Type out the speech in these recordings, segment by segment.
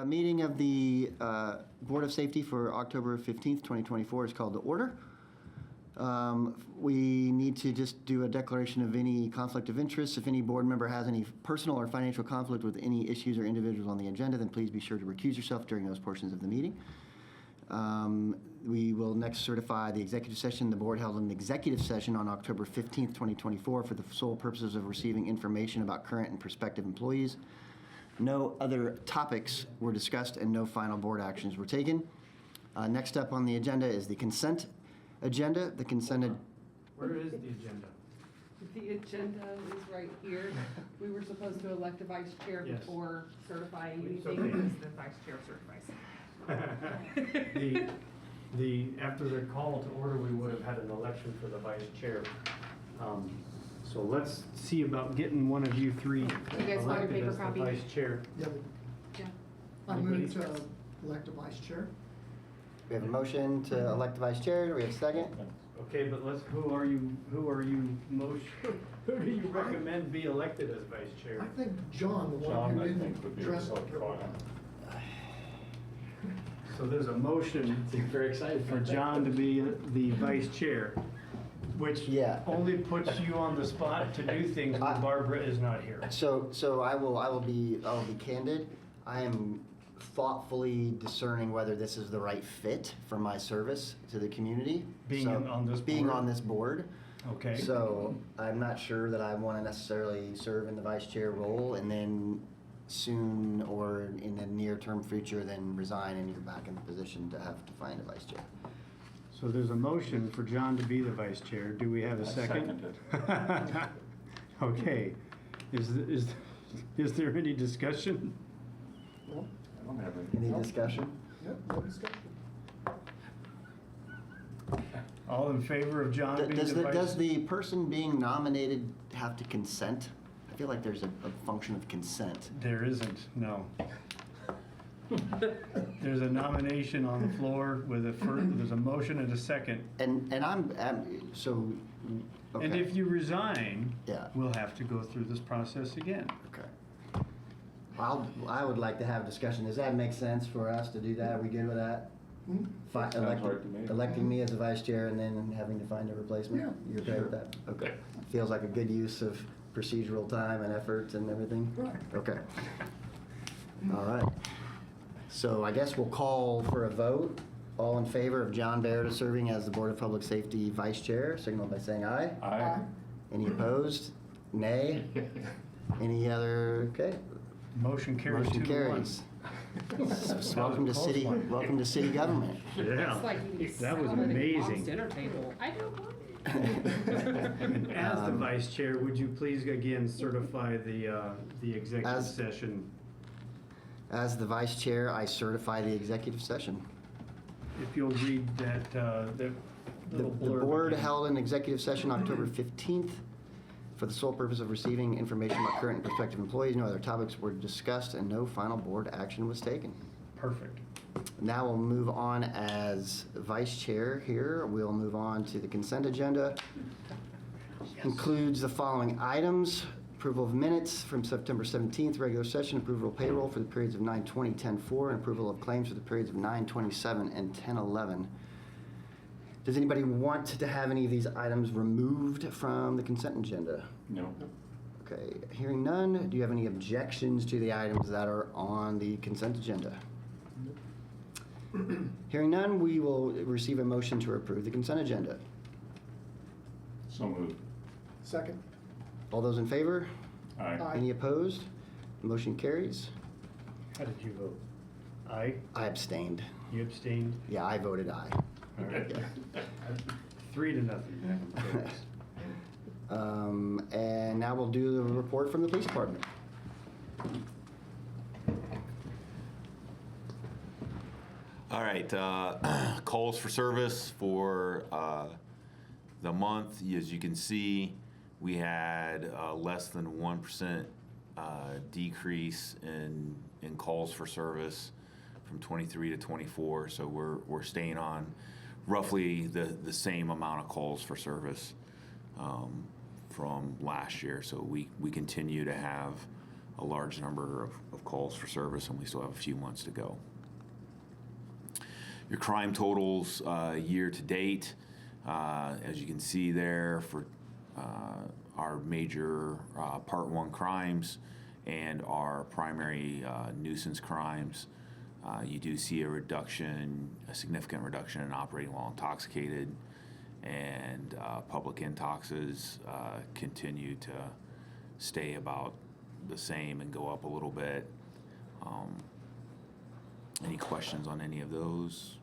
Meeting of the Board of Safety for October 15th, 2024 is called to order. We need to just do a declaration of any conflict of interest. If any board member has any personal or financial conflict with any issues or individuals on the agenda, then please be sure to recuse yourself during those portions of the meeting. We will next certify the executive session. The board held an executive session on October 15th, 2024 for the sole purposes of receiving information about current and prospective employees. No other topics were discussed and no final board actions were taken. Next up on the agenda is the consent agenda. The consent. Where is the agenda? The agenda is right here. We were supposed to elect a vice chair Yes. before certifying It's anything. okay. The vice chair certifies. After the call to order, we would have had an election for the vice chair. So let's see about getting one of you three guys want a elected paper as the copy? vice chair. Yeah, Yeah. I move to elect a vice chair. We have a motion to elect a vice chair. Do we have a second? Okay, but who do you recommend be elected as vice I chair? think John, the one John, who I think, didn't would be dress so up. fun. So there's a motion Very excited for John to be the vice chair, which Yeah. only puts you on the spot to do things when Barbara is not here. So I will be candid. I am thoughtfully discerning whether this is the right fit for my service to the community. Being on this Being board? on this board. Okay. So I'm not sure that I want to necessarily serve in the vice chair role and then soon or in the near-term future then resign and you're back in the position to have to find a vice chair. So there's a motion for John to be the vice chair. Do we have a I second? second it. Okay. Is there any discussion? Well, I don't have any. Any discussion? yep, no discussion. All in favor of John being Does the vice? does the person being nominated have to consent? I feel like there's a function of consent. There isn't, no. There's a nomination on the floor with there's a motion and a second. And I'm so. Okay. And if you resign, Yeah. we'll have to go through this process again. Okay. I would like to have discussion. Does that make sense for us to do that? Are we good with that? Hmm? Sounds right to me. Electing me as a vice chair and then having to find a replacement? Yeah. You're okay with that? Okay. Feels like a good use of procedural time and effort and everything? Right. Okay. All right. So I guess we'll call for a vote. All in favor of John Baird serving as the Board of Public Safety Vice Chair, signal by saying aye. Aye. Any opposed? Nay? Any other? Okay. Motion carries Motion 2-1. carries. Welcome to close city. one. Welcome to city government. It's Yeah, like you that was sell it at your mom's amazing. dinner table. I don't want it. As the vice chair, would you please again certify the executive As- session? As the vice chair, I certify the executive session. If you'll read that The little the blurb board again. held an executive session October 15th for the sole purpose of receiving information about current and prospective employees. No other topics were discussed and no final board action was taken. Perfect. Now we'll move on as vice chair here. We'll move on to the consent agenda. Includes the following items. Approval of minutes from September 17th, regular session, approval of payroll for the periods of 9/20, 10/4, and approval of claims for the periods of 9/27 and 10/11. Does anybody want to have any of these items removed from the consent agenda? No. Okay, hearing none, do you have any objections to the items that are on the consent agenda? Hearing none, we will receive a motion to approve the consent agenda. So moved. Second. All those in favor? Aye. Aye. Any opposed? Motion carries. How did you vote? Aye? I abstained. You abstained? Yeah, I voted aye. All right. 3-0. And now we'll do the report from the police department. All right, calls for service for the month. As you can see, we had less than 1% decrease in calls for service from 23 to 24. So we're staying on roughly the same amount of calls for service from last year. So we continue to have a large number of calls for service, and we still have a few months to go. Your crime totals year to date, as you can see there for our major Part 1 crimes and our primary nuisance crimes, you do see a significant reduction in operating while intoxicated, and public intoxes continue to stay about the same and go up a little bit. Any questions on any of those?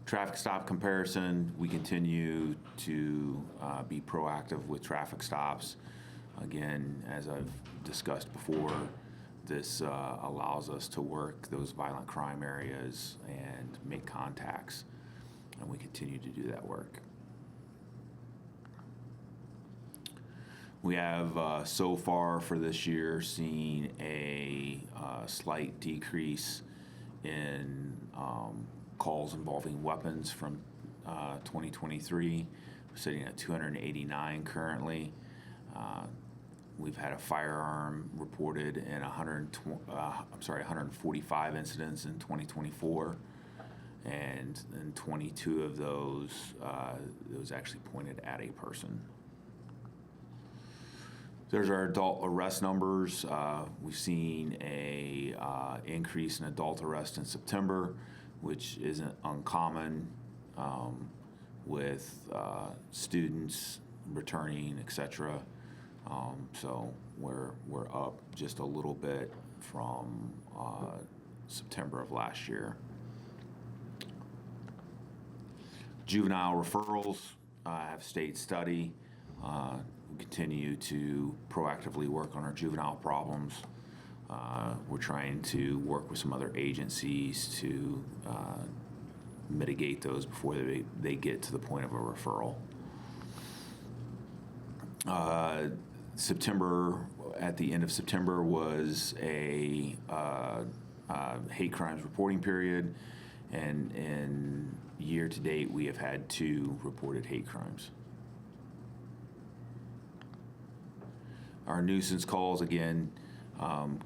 Traffic stop comparison, we continue to be proactive with traffic stops. Again, as I've discussed before, this allows us to work those violent crime areas and make contacts, and we continue to do that work. We have so far for this year seen a slight decrease in calls involving weapons from 2023. We're sitting at 289 currently. We've had a firearm reported in 145 incidents in 2024, and in 22 of those, it was actually pointed at a person. There's our adult arrest numbers. We've seen a increase in adult arrest in September, which isn't uncommon with students returning, etc. So we're up just a little bit from September of last year. Juvenile referrals have stayed steady. We continue to proactively work on our juvenile problems. We're trying to work with some other agencies to mitigate those before they get to the point of a referral. At the end of September was a hate crimes reporting period, and in year to date we have had 2 reported hate crimes. Our nuisance calls, again,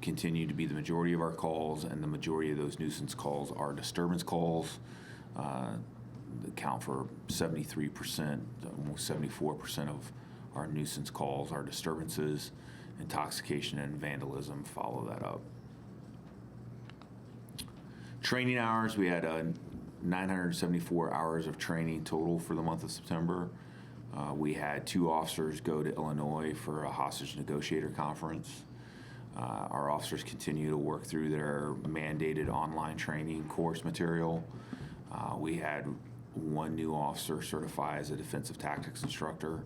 continue to be the majority of our calls, and the majority of those nuisance calls are disturbance calls. Account for 73%, almost 74% of our nuisance calls are disturbances. Intoxication and vandalism follow that up. Training hours, we had 974 hours of training total for the month of September. We had 2 officers go to Illinois for a hostage negotiator conference. Our officers continue to work through their mandated online training course material. We had 1 new officer certify as a defensive tactics instructor,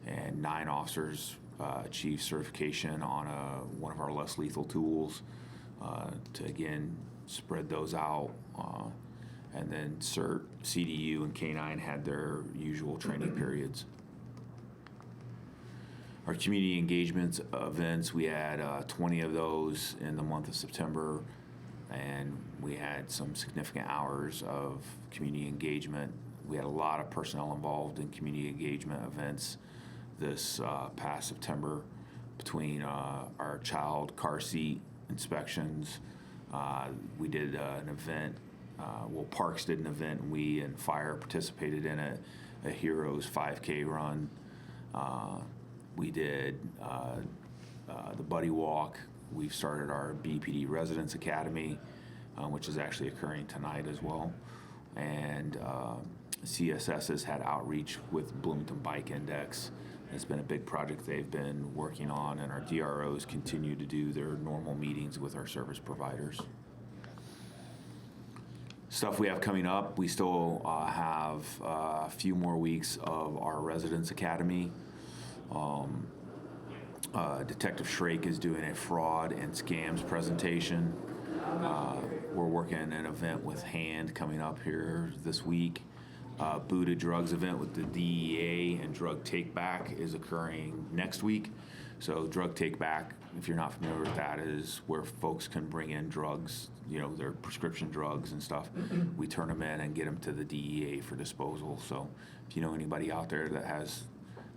and 9 officers achieve certification on one of our less lethal tools to, again, spread those out. And then CERT, CDU, and K9 had their usual training periods. Our community engagements events, we had 20 of those in the month of September, and we had some significant hours of community engagement. We had a lot of personnel involved in community engagement events this past September, between our child car seat inspections. We did an event. Parks did an event, and we and Fire participated in it, a Heroes 5K run. We did the Buddy Walk. We've started our BPD Residence Academy, which is actually occurring tonight as well. And CSS has had outreach with Bloomington Bike Index. It's been a big project they've been working on, and our DROs continue to do their normal meetings with our service providers. Stuff we have coming up, we still have a few more weeks of our Residence Academy. Detective Shrake is doing a fraud and scams presentation. We're working an event with Hand coming up here this week. Buddha Drugs event with the DEA and Drug Take Back is occurring next week. So Drug Take Back, if you're not familiar with that, is where folks can bring in drugs, their prescription drugs and stuff. We turn them in and get them to the DEA for disposal. So if you know anybody out there that has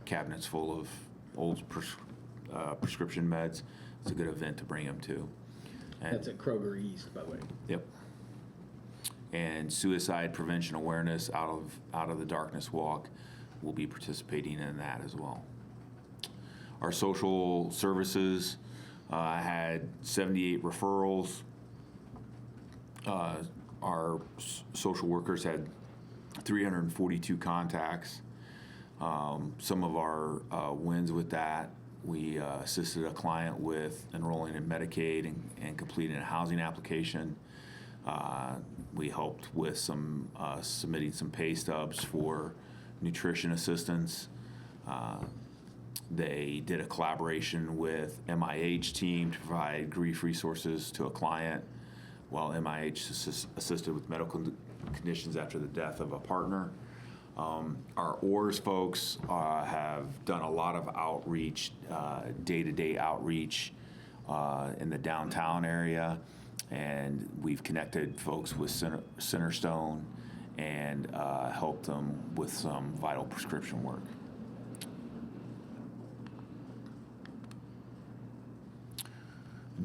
cabinets full of old prescription meds. It's a good event to bring them to. And- That's at Kroger East, by the way. Yep. And suicide prevention awareness out of the darkness walk will be participating in that as well. Our social services had 78 referrals. Our social workers had 342 contacts. Some of our wins with that, we assisted a client with enrolling in Medicaid and completing a housing application. We helped with some submitting some pay stubs for nutrition assistance. They did a collaboration with MIH team to provide grief resources to a client, while MIH assisted with medical conditions after the death of a partner. Our ORS folks have done a lot of outreach, day-to-day outreach in the downtown area, and we've connected folks with Centerstone and helped them with some vital prescription work.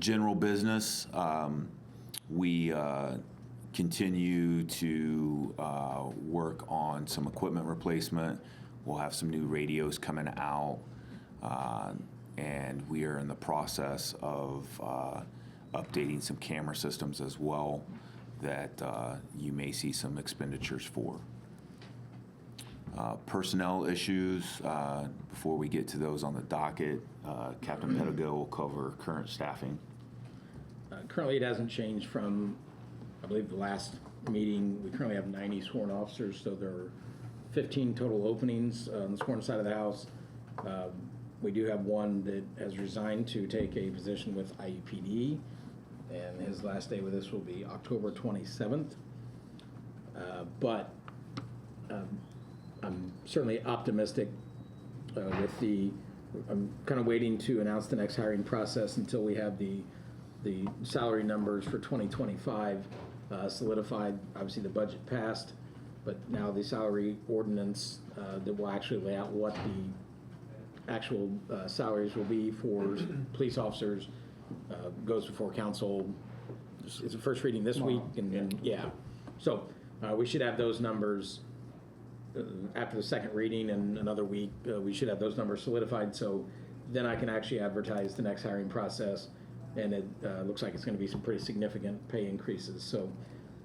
General business, we continue to work on some equipment replacement. We'll have some new radios coming out, and we are in the process of updating some camera systems as well that you may see some expenditures for. Personnel issues, before we get to those on the docket, Captain Pedigo will cover current staffing. Currently, it hasn't changed from, I believe, the last meeting. We currently have 90 sworn officers, so there are 15 total openings on the sworn side of the house. We do have one that has resigned to take a position with IUPD, and his last day with us will be October 27th. But I'm certainly optimistic with I'm kind of waiting to announce the next hiring process until we have the salary numbers for 2025 solidified. Obviously, the budget passed, but now the salary ordinance that will actually lay out what the actual salaries will be for police officers goes before council. It's a first reading this week, and then, yeah. So we should have those numbers after the second reading in another week. We should have those numbers solidified, so then I can actually advertise the next hiring process, and it looks like it's going to be some pretty significant pay increases. So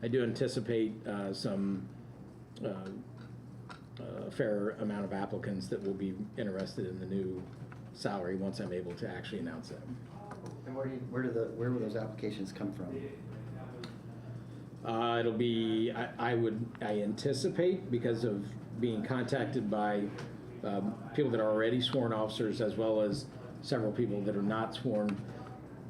I do anticipate some a fair amount of applicants that will be interested in the new salary once I'm able to actually announce it. And where will those applications come from? It'll be, I anticipate, because of being contacted by people that are already sworn officers, as well as several people that are not sworn.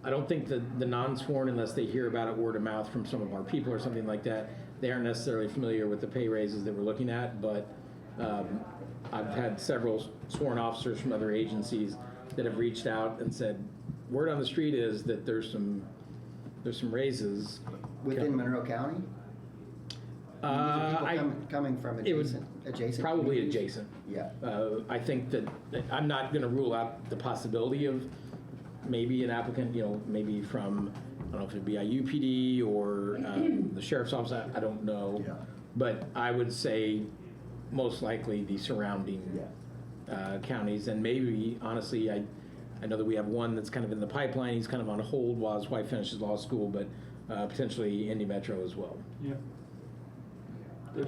I don't think that the non-sworn, unless they hear about it word of mouth from some of our people or something like that, they aren't necessarily familiar with the pay raises that we're looking at. But I've had several sworn officers from other agencies that have reached out and said, word on the street is that there's some raises Within Monroe County? People coming from adjacent probably communities? adjacent. Yeah. I think that I'm not going to rule out the possibility of maybe an applicant, maybe from, I don't know if it'd be IUPD or the sheriff's office. I don't know. Yeah. But I would say most likely the surrounding counties, and maybe honestly, I know that we have one that's kind of in the pipeline. He's kind of on hold while his wife finishes law school, but potentially Indy Metro as well. Yeah. Do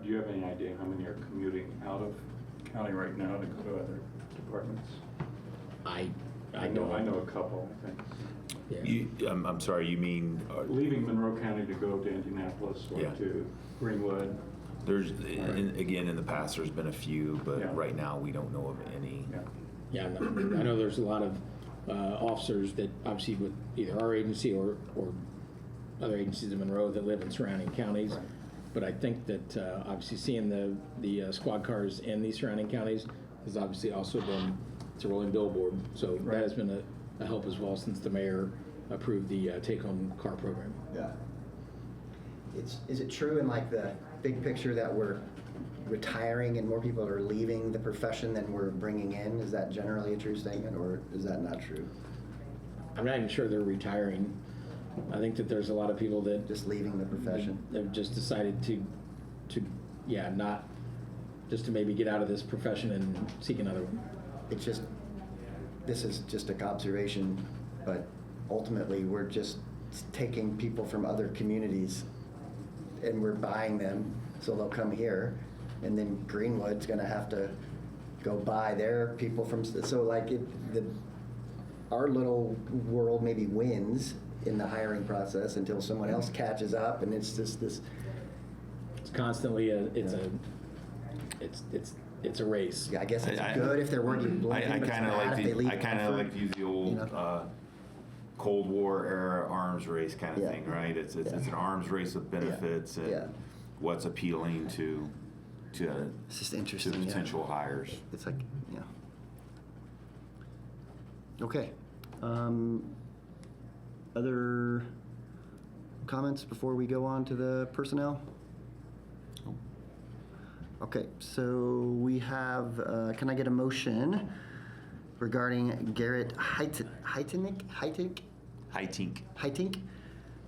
you have any idea how many are commuting out of county right now to go to other departments? I know a couple, I think. Yeah. I'm sorry, you mean? Leaving Monroe County to go to Indianapolis or Yeah. to Greenwood. There's, again, in the past, there's been a few, but Yeah. right now, we don't know of any. Yeah. Yeah, I know there's a lot of officers that obviously with either our agency or other agencies in Monroe that live in surrounding counties. Right. But I think that obviously seeing the squad cars in these surrounding counties has obviously also been, it's a rolling billboard. So that has been a help as well since the mayor approved the take-home car program. Yeah. Is it true in like the big picture that we're retiring and more people are leaving the profession than we're bringing in. Is that generally a true statement, or is that not true? I'm not even sure they're retiring. I think that there's a lot of people that Just leaving the profession? they've just decided to, yeah, not, just to maybe get out of this profession and seek another one. It's just, this is just an observation, but ultimately, we're just taking people from other communities and we're buying them, so they'll come here, and then Greenwood's gonna have to go buy their people from, so like, our little world maybe wins in the hiring process until someone else catches up, and it's just this, It's constantly it's a race. I guess it's I- good if they're working Bloomington, I but it's kind of bad like if they leave I kind of Comfort. like to use the old You know? Cold War era arms race kind of Yeah. thing, right? It's Yeah. an arms race of benefits and Yeah. what's appealing to It's just to interesting. yeah. potential hires. It's like, yeah. Okay. Other comments before we go on to the personnel? Okay, so we have, can I get a motion regarding Garrett Heitink? High tink. Heitink?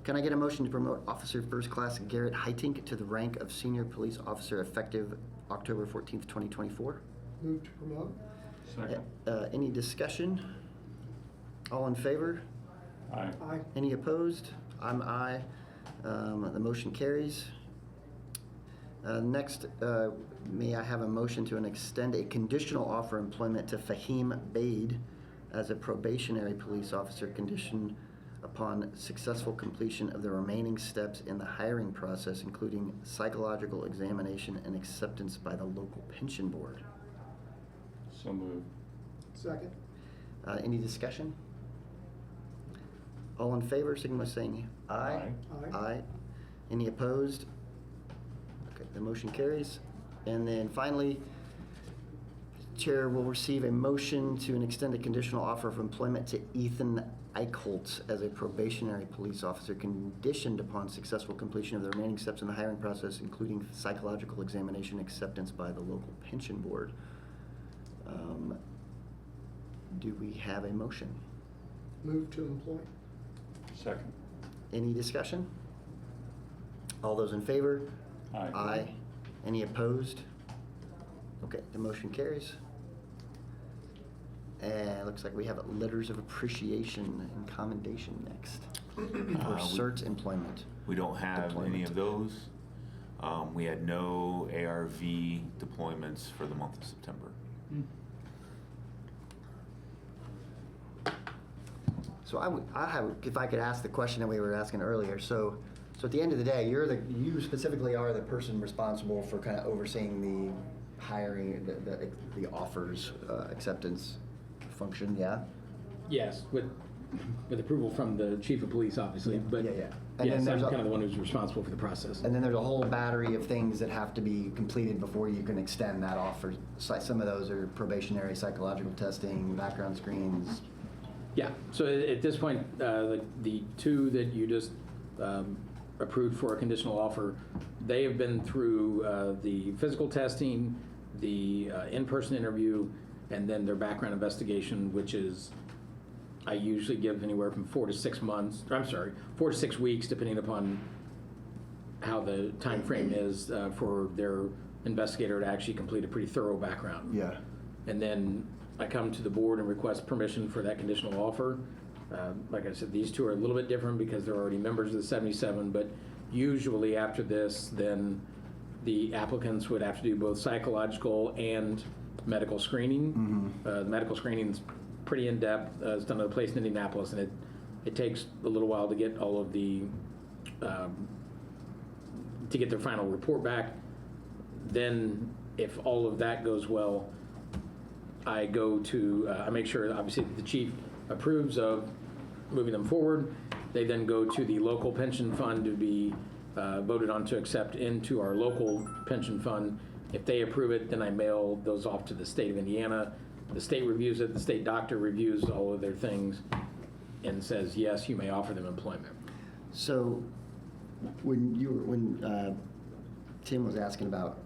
Can I get a motion to promote Officer First Class Garrett Heitink to the rank of Senior Police Officer effective October 14th, 2024? Move to promote. Second. Any discussion? All in favor? Aye. Aye. Any opposed? I'm aye. The motion carries. Next, may I have a motion to extend a conditional offer of employment to Fahim Bade as a probationary police officer conditioned upon successful completion of the remaining steps in the hiring process, including psychological examination and acceptance by the local pension board. So moved. Second. Any discussion? All in favor, signify by saying aye. Aye. Aye. Aye. Any opposed? Okay, the motion carries. And then finally, Chair will receive a motion to extend a conditional offer of employment to Ethan Eichholz as a probationary police officer conditioned upon successful completion of the remaining steps in the hiring process, including psychological examination acceptance by the local pension board. Do we have a motion? Move to employ. Second. Any discussion? All those in favor? Aye. Aye. Any opposed? Okay, the motion carries. And it looks like we have letters of appreciation and commendation next for CERT employment. We don't have any of those. We had no ARV deployments for the month of September. So I have, if I could ask the question that we were asking earlier, so at the end of the day, you specifically are the person responsible for kind of overseeing the hiring, the offers, acceptance function, yeah? Yes, with approval from the chief of police, obviously, but Yeah, yeah. And yes, then I'm there's kind of the one who's responsible for the process. And then there's a whole battery of things that have to be completed before you can extend that offer. Some of those are probationary, psychological testing, background screens. Yeah, so at this point, the two that you just approved for a conditional offer, they have been through the physical testing, the in-person interview, and then their background investigation, which is, I usually give anywhere from 4 to 6 months, 4 to 6 weeks, depending upon how the time frame is for their investigator to actually complete a pretty thorough background. Yeah. And then I come to the board and request permission for that conditional offer. Like I said, these two are a little bit different because they're already members of the 77, but usually after this, then the applicants would have to do both psychological and medical screening. The medical screening's pretty in-depth. It's done at a place in Indianapolis, and it takes a little while to get all of the, to get their final report back. Then, if all of that goes well, I go to, I make sure, obviously, that the chief approves of moving them forward. They then go to the local pension fund to be voted on to accept into our local pension fund. If they approve it, then I mail those off to the state of Indiana. The state reviews it, the state doctor reviews all of their things and says, yes, you may offer them employment. So when Tim was asking about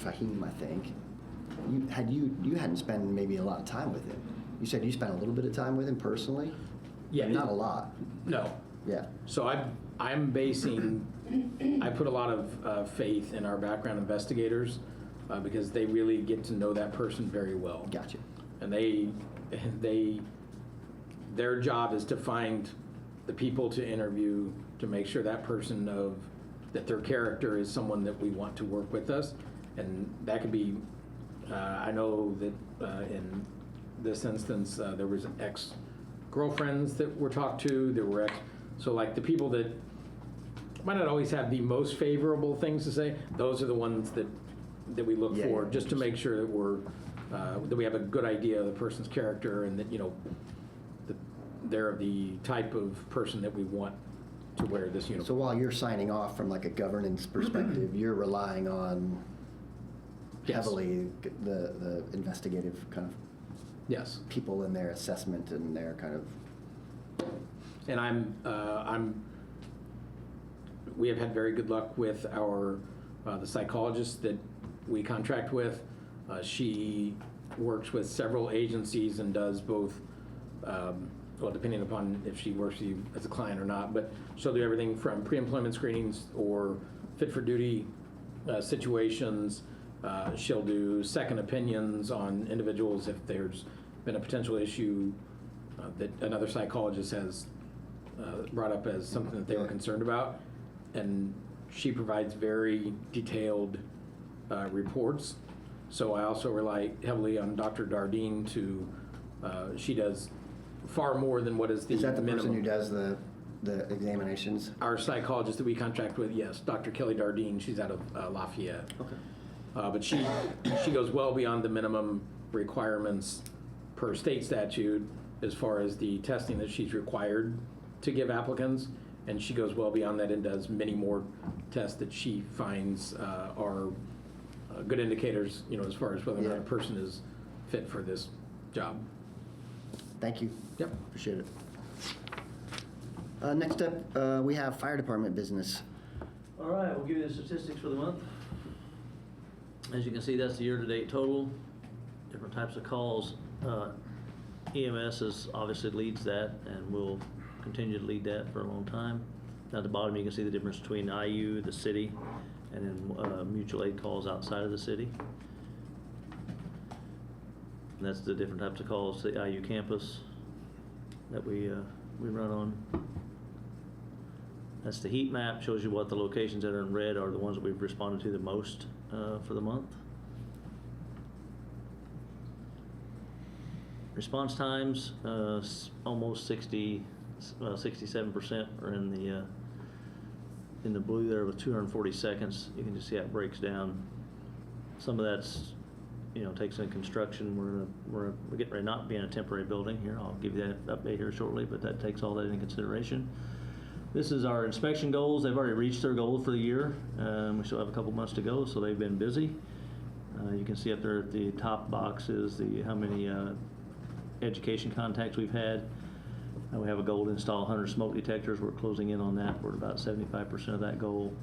Fahim, I think. You hadn't spent maybe a lot of time with him. You said you spent a little bit of time with him personally? Yeah. Not a lot. No. Yeah. So I'm basing, I put a lot of faith in our background investigators because they really get to know that person very well. Gotcha. And their job is to find the people to interview to make sure that person that their character is someone that we want to work with us. And that could be, I know that in this instance, there was ex-girlfriends that were talked to, there were so like the people that might not always have the most favorable things to say, those are the ones that we look Yeah, for, yeah. just to make sure that that we have a good idea of the person's character and that, that they're the type of person that we want to wear this uniform. So while you're signing off from like a governance perspective, you're relying on Yes. heavily the investigative kind of Yes. people in their assessment and their kind of. And we have had very good luck with the psychologist that we contract with. She works with several agencies and does both, well, depending upon if she works with you as a client or not, but she'll do everything from pre-employment screenings or fit for duty situations. She'll do second opinions on individuals if there's been a potential issue that another psychologist has brought up as something that they were concerned about. And she provides very detailed reports. So I also rely heavily on Dr. Dardine she does far more than what is the Is that the minimum. person who does the examinations? Our psychologist that we contract with, yes, Dr. Kelly Dardine, she's out of Lafayette. Okay. But she goes well beyond the minimum requirements per state statute as far as the testing that she's required to give applicants. And she goes well beyond that and does many more tests that she finds are good indicators, as far as whether or not a person is fit for this job. Thank you. Yep. Appreciate it. Next up, we have fire department business. All right, we'll give you the statistics for the month. As you can see, that's the year-to-date total. Different types of calls. EMS obviously leads that and will continue to lead that for a long time. Down at the bottom, you can see the difference between IU, the city, and then mutual aid calls outside of the city. And that's the different types of calls to the IU campus that we run on. That's the heat map, shows you what the locations that are in red are the ones that we've responded to the most for the month. Response times, almost 67% are in the blue there with 240 seconds. You can just see how it breaks down. Some of that's, takes in construction. We're getting ready not be in a temporary building here. I'll give you that update here shortly, but that takes all that into consideration. This is our inspection goals. They've already reached their goal for the year. We still have a couple months to go, so they've been busy. You can see up there at the top box is how many education contacts we've had. We have a goal to install 100 smoke detectors. We're closing in on that. We're at about 75% of that goal.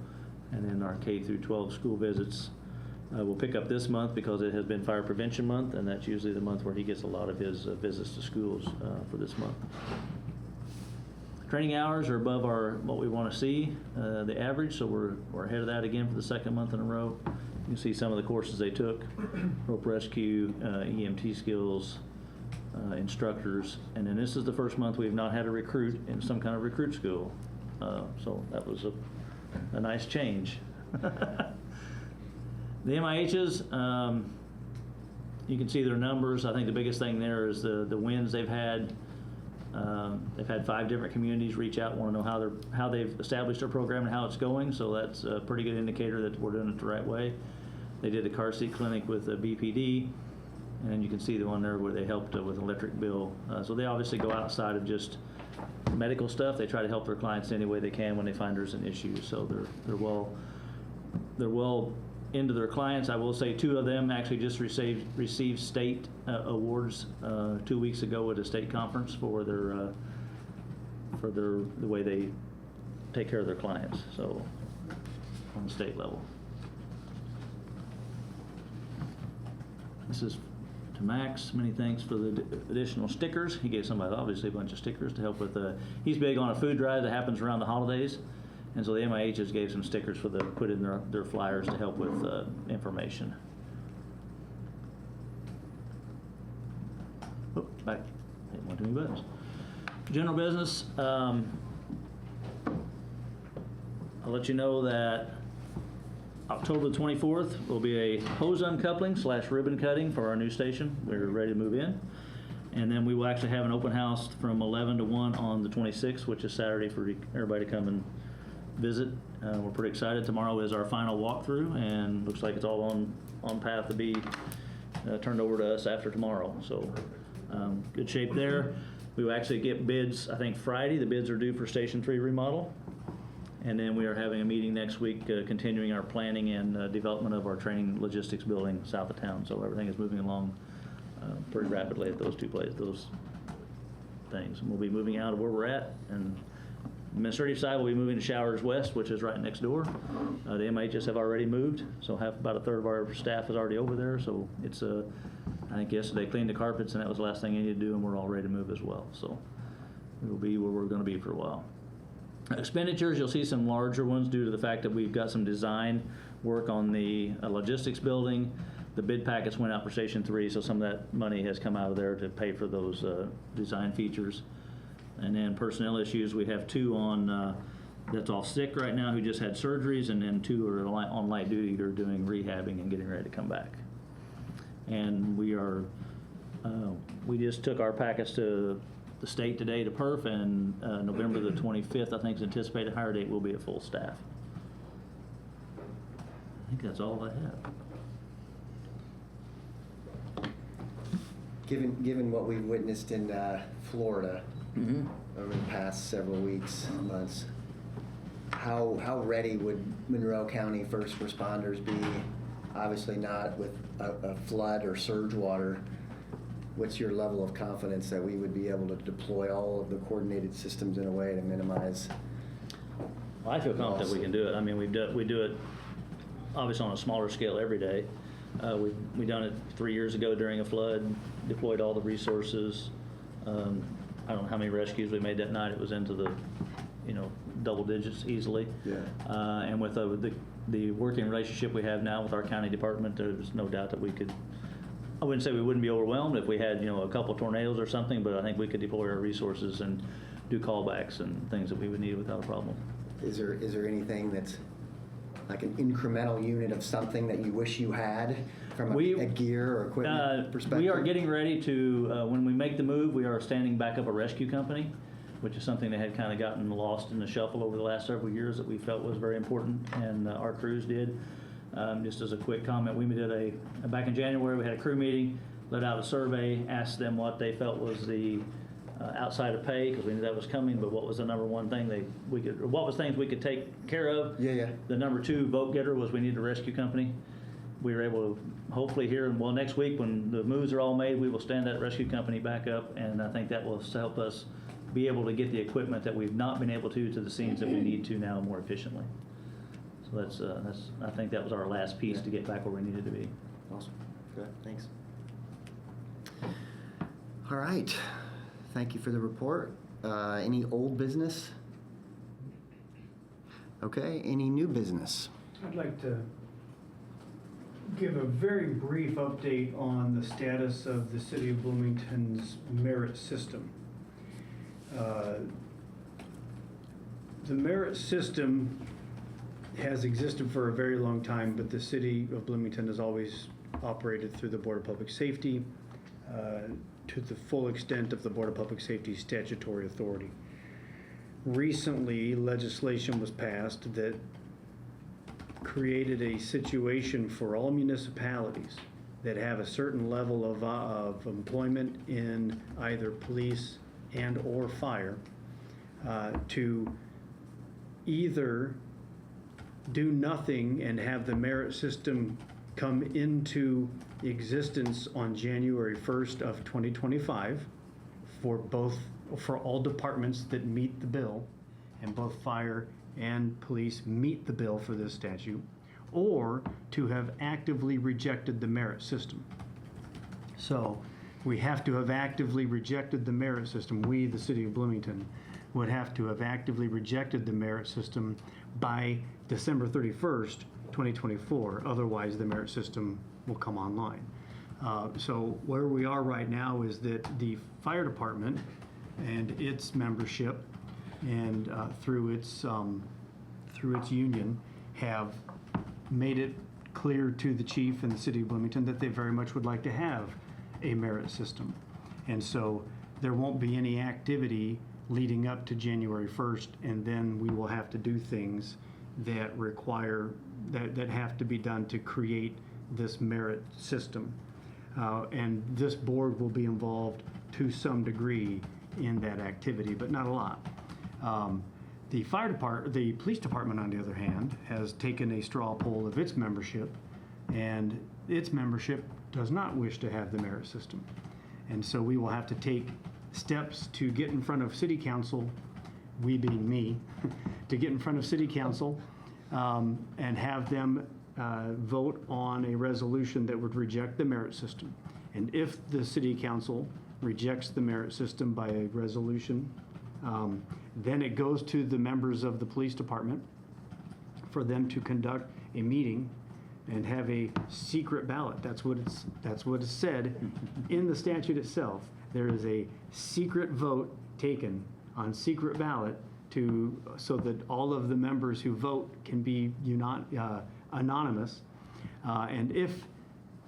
And then our K through 12 school visits will pick up this month because it has been Fire Prevention Month, and that's usually the month where he gets a lot of his visits to schools for this month. Training hours are above what we want to see, the average, so we're ahead of that again for the second month in a row. You can see some of the courses they took: rope rescue, EMT skills, instructors, and then this is the first month we've not had a recruit in some kind of recruit school. So that was a nice change. The MIHs, you can see their numbers. I think the biggest thing there is the wins they've had. They've had 5 different communities reach out, want to know how they've established their program and how it's going. So that's a pretty good indicator that we're doing it the right way. They did a car seat clinic with BPD, and you can see the one there where they helped with electric bill. So they obviously go outside of just medical stuff. They try to help their clients any way they can when they find there's an issue. So they're well into their clients. I will say 2 of them actually just received state awards 2 weeks ago at a state conference for the way they take care of their clients. So on the state level. This is to Max. Many thanks for the additional stickers. He gave somebody obviously a bunch of stickers to help with. He's big on a food drive that happens around the holidays, and so the MIHs gave some stickers for the put in their flyers to help with information. Oh, back. Hit one too many buttons. General business. I'll let you know that October the 24th will be a hose uncoupling / ribbon cutting for our new station. We're ready to move in. And then we will actually have an open house from 11 to 1 on the 26th, which is Saturday, for everybody to come and visit. We're pretty excited. Tomorrow is our final walkthrough, and looks like it's all on path to be turned over to us after tomorrow. So good shape there. We will actually get bids, I think Friday. The bids are due for Station 3 remodel. And then we are having a meeting next week, continuing our planning and development of our training logistics building south of town. So everything is moving along pretty rapidly at those those things. And we'll be moving out of where we're at. And administrative side, we'll be moving to Showers West, which is right next door. The MHs have already moved, so about a third of our staff is already over there. So it's I think yesterday cleaned the carpets, and that was the last thing I needed to do, and we're all ready to move as well. So we'll be where we're going to be for a while. Expenditures, you'll see some larger ones due to the fact that we've got some design work on the logistics building. The bid packets went out for Station 3, so some of that money has come out of there to pay for those design features. And then personnel issues, we have 2 on that's off sick right now who just had surgeries, and then 2 are on light duty who are doing rehabbing and getting ready to come back. And we just took our packets to the state today to PERF, and November the 25th, I think, is anticipated hire date. Will be at full staff. I think that's all I have. Given what we've witnessed in Florida over the past several weeks, months, how ready would Monroe County first responders be? Obviously not with a flood or surge water. What's your level of confidence that we would be able to deploy all of the coordinated systems in a way to minimize? Well, I feel confident we can do it. I mean, we do it obviously on a smaller scale every day. We done it 3 years ago during a flood, deployed all the resources. I don't know how many rescues we made that night. It was into the, double digits easily. Yeah. And with the working relationship we have now with our county department, there's no doubt that we could. I wouldn't say we wouldn't be overwhelmed if we had, a couple tornadoes or something, but I think we could deploy our resources and do callbacks and things that we would need without a problem. Is there anything that's like an incremental unit of something that you wish you had from a gear or equipment perspective? We are getting ready to, when we make the move, we are standing back up a rescue company, which is something that had kind of gotten lost in the shuffle over the last several years that we felt was very important, and our crews did. Just as a quick comment, we did back in January, we had a crew meeting, let out a survey, asked them what they felt was the outside of pay, because we knew that was coming, but what was the number one thing what was things we could take care of? Yeah. The number 2 vote getter was we needed a rescue company. We were able to hopefully next week when the moves are all made, we will stand that rescue company back up, and I think that will help us be able to get the equipment that we've not been able to the scenes that we need to now more efficiently. So that's I think that was our last piece to get back where we needed to be. Awesome. Good. Thanks. All right. Thank you for the report. Any old business? Okay. Any new business? I'd like to give a very brief update on the status of the City of Bloomington's merit system. The merit system has existed for a very long time, but the City of Bloomington has always operated through the Board of Public Safety to the full extent of the Board of Public Safety's statutory authority. Recently, legislation was passed that created a situation for all municipalities that have a certain level of employment in either police and or fire to either do nothing and have the merit system come into existence on January 1st of 2025 for all departments that meet the bill, and both fire and police meet the bill for this statute, or to have actively rejected the merit system. So we have to have actively rejected the merit system. We, the city of Bloomington, would have to have actively rejected the merit system by December 31st, 2024. Otherwise, the merit system will come online. So where we are right now is that the fire department and its membership and through its union have made it clear to the chief and the city of Bloomington that they very much would like to have a merit system. And so there won't be any activity leading up to January 1st, and then we will have to do things that require, that have to be done to create this merit system. And this board will be involved to some degree in that activity, but not a lot. The police department, on the other hand, has taken a straw poll of its membership, and its membership does not wish to have the merit system. And so we will have to take steps to get in front of city council, we being me, to get in front of city council and have them vote on a resolution that would reject the merit system. And if the city council rejects the merit system by a resolution, then it goes to the members of the police department for them to conduct a meeting and have a secret ballot. That's what is said in the statute itself. There is a secret vote taken on secret ballot so that all of the members who vote can be anonymous. And if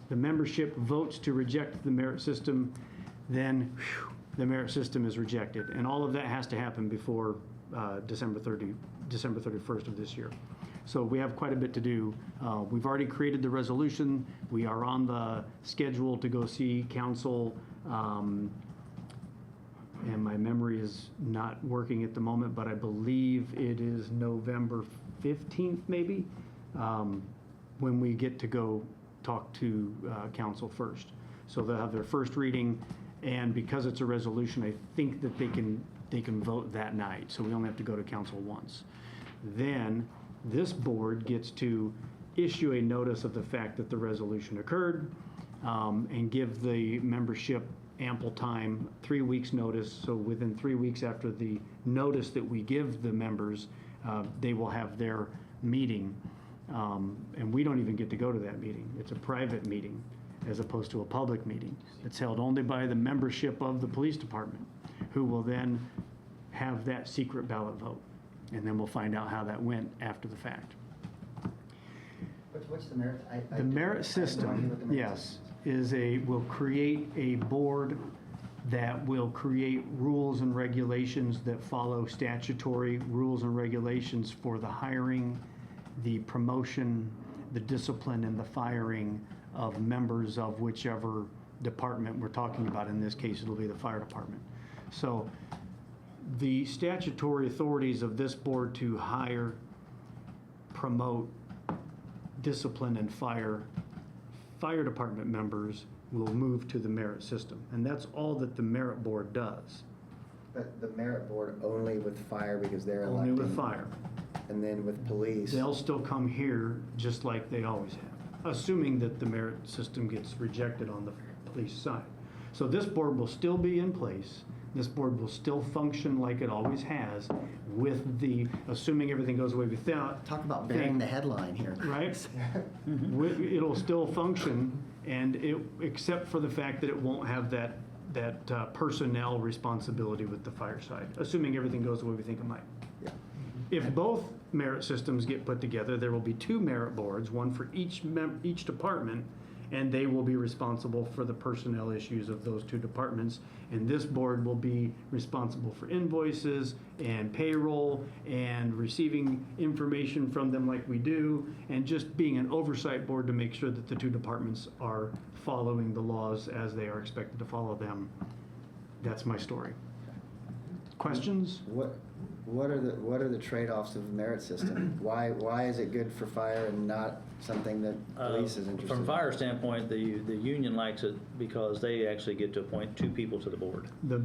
the membership votes to reject the merit system, then the merit system is rejected. And all of that has to happen before December 31st of this year. So we have quite a bit to do. We've already created the resolution. We are on the schedule to go see council. And my memory is not working at the moment, but I believe it is November 15th, maybe, when we get to go talk to council first. So they'll have their first reading, and because it's a resolution, I think that they can vote that night. So we only have to go to council once. Then this board gets to issue a notice of the fact that the resolution occurred and give the membership ample time, 3 weeks notice. So within 3 weeks after the notice that we give the members, they will have their meeting. And we don't even get to go to that meeting. It's a private meeting as opposed to a public meeting. It's held only by the membership of the police department, who will then have that secret ballot vote. And then we'll find out how that went after the fact. What's the merit? The merit system, yes, will create a board that will create rules and regulations that follow statutory rules and regulations for the hiring, the promotion, the discipline, and the firing of members of whichever department we're talking about. In this case, it'll be the fire department. So the statutory authorities of this board to hire, promote, discipline, and fire department members will move to the merit system. And that's all that the merit board does. But the merit board only with fire because they're Only elected. with fire. And then with police. They'll still come here just like they always have, assuming that the merit system gets rejected on the police side. So this board will still be in place. This board will still function like it always has, with assuming everything goes away without. Talk about bearing the headline here. Right? It'll still function, and except for the fact that it won't have that personnel responsibility with the fire side, assuming everything goes the way we think it might. Yeah. If both merit systems get put together, there will be 2 merit boards, one for each department, and they will be responsible for the personnel issues of those 2 departments. And this board will be responsible for invoices and payroll and receiving information from them like we do, and just being an oversight board to make sure that the 2 departments are following the laws as they are expected to follow them. That's my story. Questions? What are the trade-offs of the merit system? Why is it good for fire and not something that police is interested in? From fire standpoint, the union likes it because they actually get to appoint 2 people to the board. The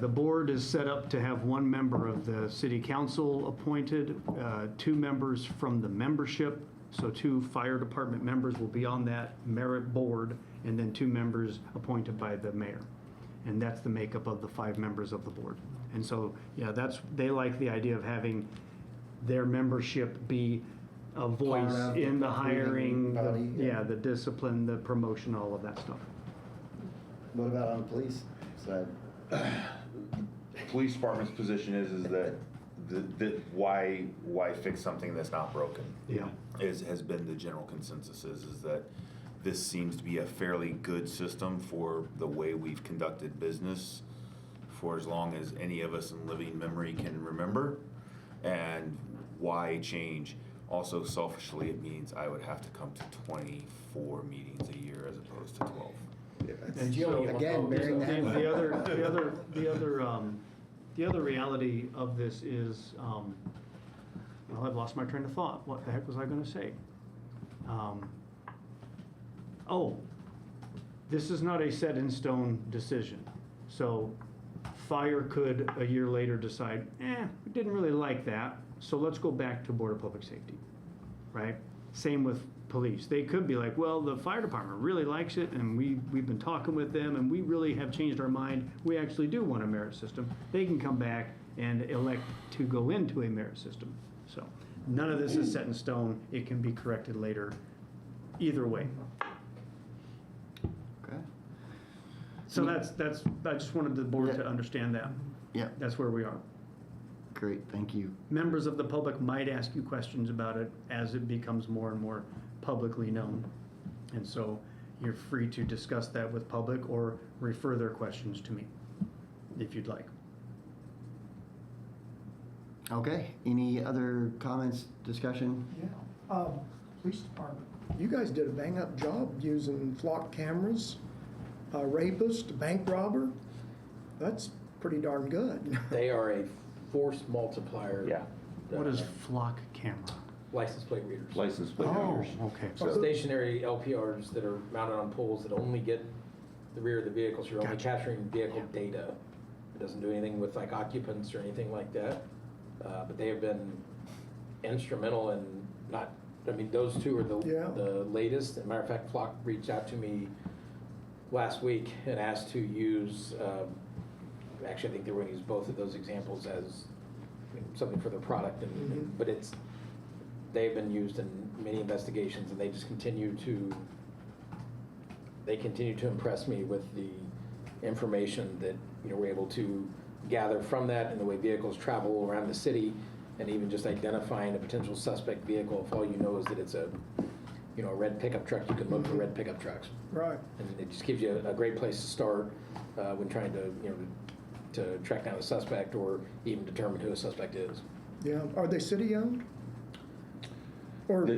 board is set up to have 1 member of the city council appointed, 2 members from the membership. So 2 fire department members will be on that merit board, and then 2 members appointed by the mayor. And that's the makeup of the 5 members of the board. And so, yeah, they like the idea of having their membership be a voice of in the the hiring, body, yeah. the discipline, the promotion, all of that stuff. What about on the police side? Police department's position is that why fix something that's not broken? Yeah. Has been the general consensus is that this seems to be a fairly good system for the way we've conducted business for as long as any of us in living memory can remember. And why change? Also, selfishly, it means I would have to come to 24 meetings a year as opposed to 12. And You only so, get Again, one vote, bearing so- the other reality of this is, well, I've lost my train of thought. What the heck was I going to say? This is not a set in stone decision. So fire could a year later decide, we didn't really like that, so let's go back to Board of Public Safety, right? Same with police. They could be like, well, the fire department really likes it, and we've been talking with them, and we really have changed our mind. We actually do want a merit system. They can come back and elect to go into a merit system. So none of this is set in stone. It can be corrected later, either way. Okay. So that's, I just wanted the board to Yeah. understand that. Yeah, That's where we are. great, thank you. Members of the public might ask you questions about it as it becomes more and more publicly known. And so you're free to discuss that with public or refer their questions to me, if you'd like. Okay, any other comments, discussion? Yeah. Police department. You guys did a bang-up job using flock cameras, a rapist, a bank robber. That's pretty darn good. They are a force multiplier. Yeah. What is flock camera? License plate readers. License plate Oh, readers. okay. So stationary LPRs that are mounted on poles that only get the rear of the vehicle, so you're only Gotcha. capturing vehicle data. It doesn't do anything with like occupants or anything like that. But they have been instrumental in those 2 are Yeah. the latest. As a matter of fact, Flock reached out to me last week and asked to use, actually, I think they were going to use both of those examples as something for their product, but they've been used in many investigations, and they just continue to impress me with the information that we're able to gather from that and the way vehicles travel around the city, and even just identifying a potential suspect vehicle. If all you know is that it's a red pickup truck, you can look for red pickup trucks. Right. And it just gives you a great place to start when trying to track down a suspect or even determine who a suspect is. Yeah. Are they city-owned? Or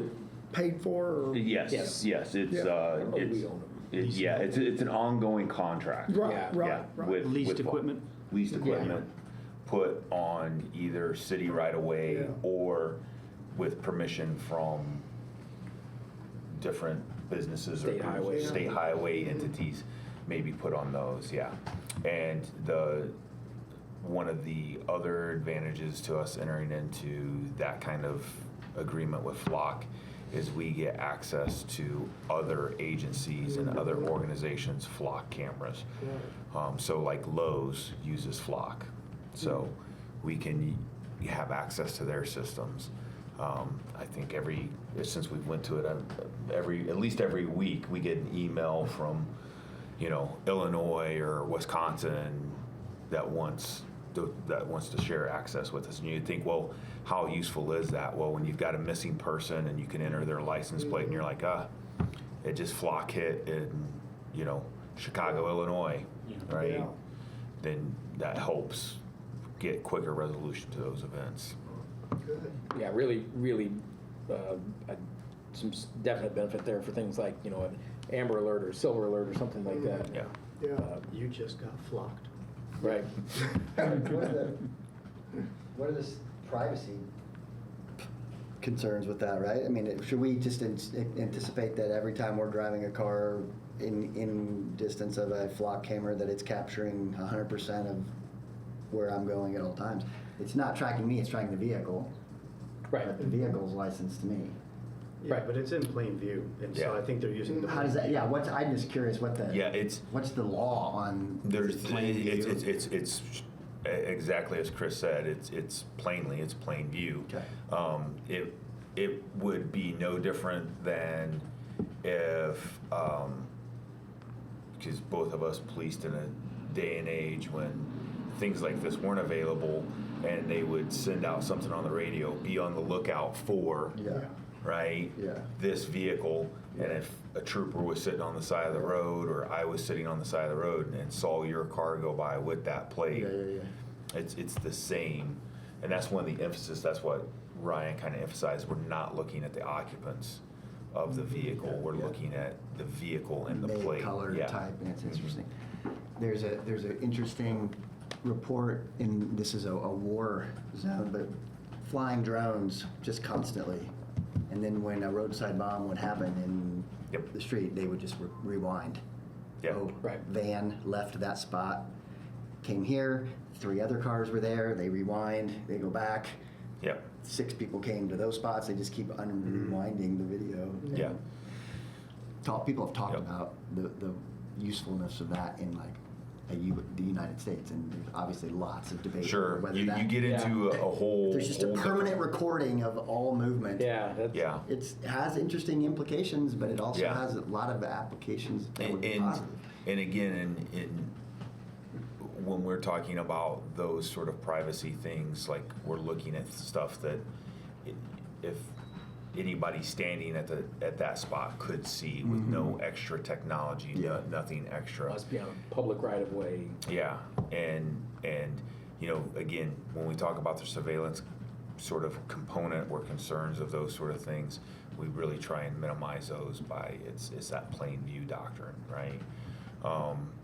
paid for, or? Yes, Yes. yes, it's, Yeah. Or we own them. it's an ongoing contract. Right, Yeah. right, right. With Leased equipment? Leased equipment put on either city right away Yeah. or with permission from different businesses or State highway. state highway entities, maybe put on those, yeah. And one of the other advantages to us entering into that kind of agreement with Flock is we get access to other agencies and other organizations' Flock cameras. So like Lowe's uses Flock, so we can have access to their systems. I think since we went to it, at least every week, we get an email from, Illinois or Wisconsin that wants to share access with us. And you think, well, how useful is that? Well, when you've got a missing person and you can enter their license plate and you're like, it just Flock hit in, Chicago, Illinois, right? Yeah. Then that helps get quicker resolution to those events. Good. Yeah, really, really, some definite benefit there for things like, an Amber Alert or Silver Alert or something like that. Yeah. Yeah. You just got flocked. Right. What are the privacy concerns with that, right? I mean, should we just anticipate that every time we're driving a car in distance of a flock camera that it's capturing 100% of where I'm going at all times? It's not tracking me, it's tracking the vehicle. Right. But the vehicle's licensed to me. Yeah, but it's in plain view, and so Yeah. I think they're using the. How does that, yeah, I'm just curious what the. Yeah, it's- What's the law on? There's, plain view? it's exactly as Chris said, it's plain view. Okay. It would be no different than if, because both of us policed in a day and age when things like this weren't available, and they would send out something on the radio, be on the lookout for, Yeah. right? Yeah. This vehicle, and if a trooper was sitting on the side of the road, or I was sitting on the side of the road and saw your car go by with that plate, Yeah. it's the same. And that's one of the emphasis, that's what Ryan kind of emphasized, we're not looking at the occupants of the vehicle, we're looking at the vehicle and the Make, plate. color, Yeah. type, and it's interesting. There's an interesting report, and this is a war zone, but flying drones just constantly. And then when a roadside bomb would happen in Yep. the street, they would just rewind. Yeah. Oh, Right. Van left that spot, came here, 3 other cars were there, they rewind, they go back. Yep. 6 people came to those spots, they just keep unrewinding the video. Yeah. People have talked Yep. about the usefulness of that in like the United States, and there's obviously lots of debate. Sure, over whether you that, get into a whole. there's just a whole permanent different- recording of all movement. Yeah, that's. Yeah. It has interesting implications, but it also Yeah. has a lot of applications that would be And, positive. and again, when we're talking about those sort of privacy things, like we're looking at stuff that if anybody standing at that spot could see with no extra technology, Yeah. nothing extra. Must be on a public right of way. Yeah, and again, when we talk about the surveillance sort of component or concerns of those sort of things, we really try and minimize those by it's that plain view doctrine, right?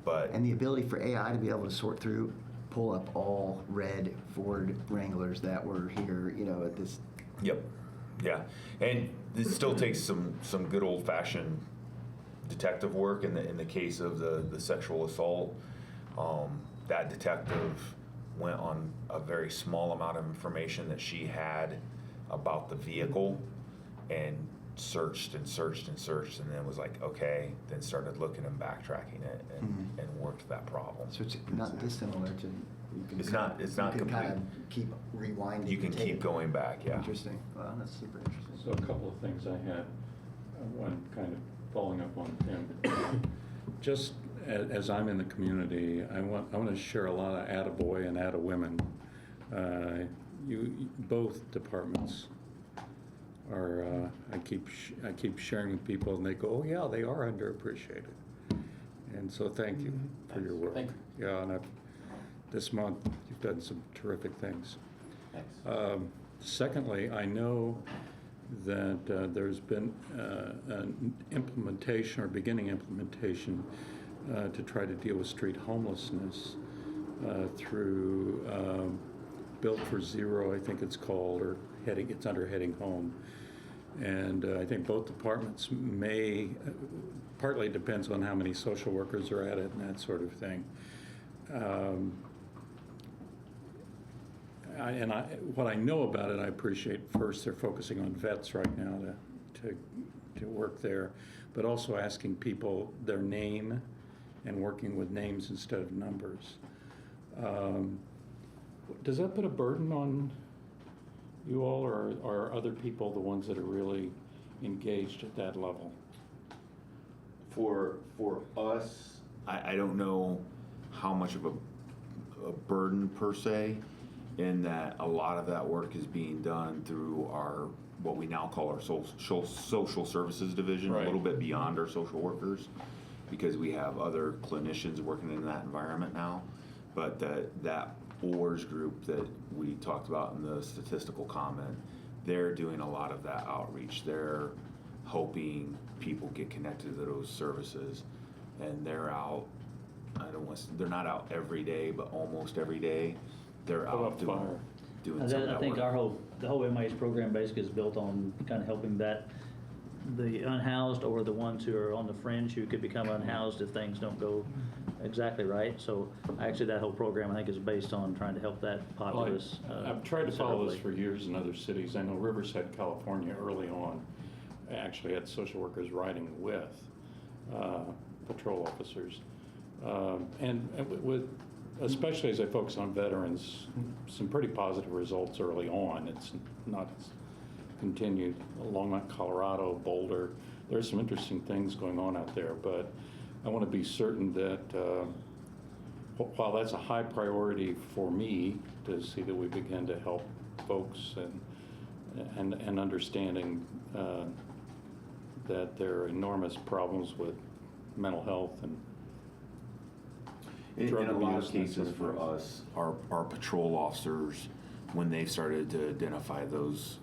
But And the ability for AI to be able to sort through, pull up all red Ford Wranglers that were here, at this. Yep, yeah, and it still takes some good old fashioned detective work. In the case of the sexual assault, that detective went on a very small amount of information that she had about the vehicle and searched and searched and searched, and then was like, okay, then started looking and backtracking it and worked that problem. So it's not dissimilar to. It's not You can complete. kind of keep rewinding. You can the keep tape. going back, yeah. Interesting. Well, that's super interesting. So a couple of things I had, one kind of following up on Tim. Just as I'm in the community, I want to share a lot of attaboy and attawomen. Both departments are, I keep sharing with people and they go, oh yeah, they are underappreciated. And so thank you for your work. Thank Yeah, and this month you've done some terrific things. Thanks. Secondly, I know that there's been an implementation or beginning implementation to try to deal with street homelessness through Built for Zero, I think it's called, or it's under Heading Home. And I think both departments partly depends on how many social workers are at it and that sort of thing. What I know about it, I appreciate. First, they're focusing on vets right now to work there, but also asking people their name and working with names instead of numbers. Does that put a burden on you all, or are other people the ones that are really engaged at that level? For us, I don't know how much of a burden per se, in that a lot of that work is being done through our, what we now call our social services division, Right. a little bit beyond our social workers, because we have other clinicians working in that environment now. But that ORS group that we talked about in the statistical comment, they're doing a lot of that outreach. They're hoping people get connected to those services, and they're out. They're not out every day, but almost every day. They're How out about doing fire? some I of that think work. the whole MIA's program basically is built on kind of helping the unhoused or the ones who are on the fringe who could become unhoused if things don't go exactly right. So actually that whole program I think is based on trying to help that populace. I've tried to follow this considerably. for years in other cities. I know Riverside, California, early on, actually had social workers riding with patrol officers. And with, especially as I focus on veterans, some pretty positive results early on. It's not continued along Colorado, Boulder. There's some interesting things going on out there, but I want to be certain that while that's a high priority for me to see that we begin to help folks and understanding that there are enormous problems with mental health and In drug a lot of abuse and cases so for forth. us, our patrol officers, when they've started to identify those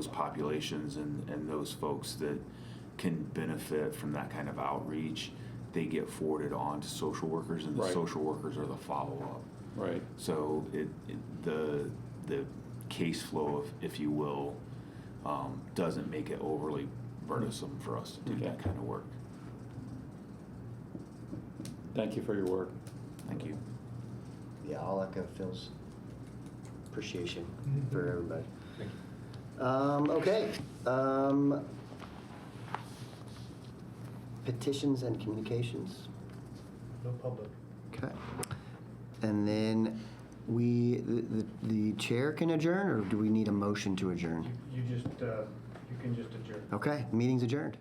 populations and those folks that can benefit from that kind of outreach, they get forwarded on to social workers, and the Right. social workers are the follow-up. Right. So the case flow, if you will, doesn't make it overly burdensome for us to do that Okay. kind of work. Thank you for your work. Thank you. Yeah, I'll echo Phil's appreciation for everybody. Thank Okay. Petitions and communications. No public. Okay. And then the chair can adjourn, or do we need a motion to adjourn? You can just adjourn. Okay, meeting's adjourned.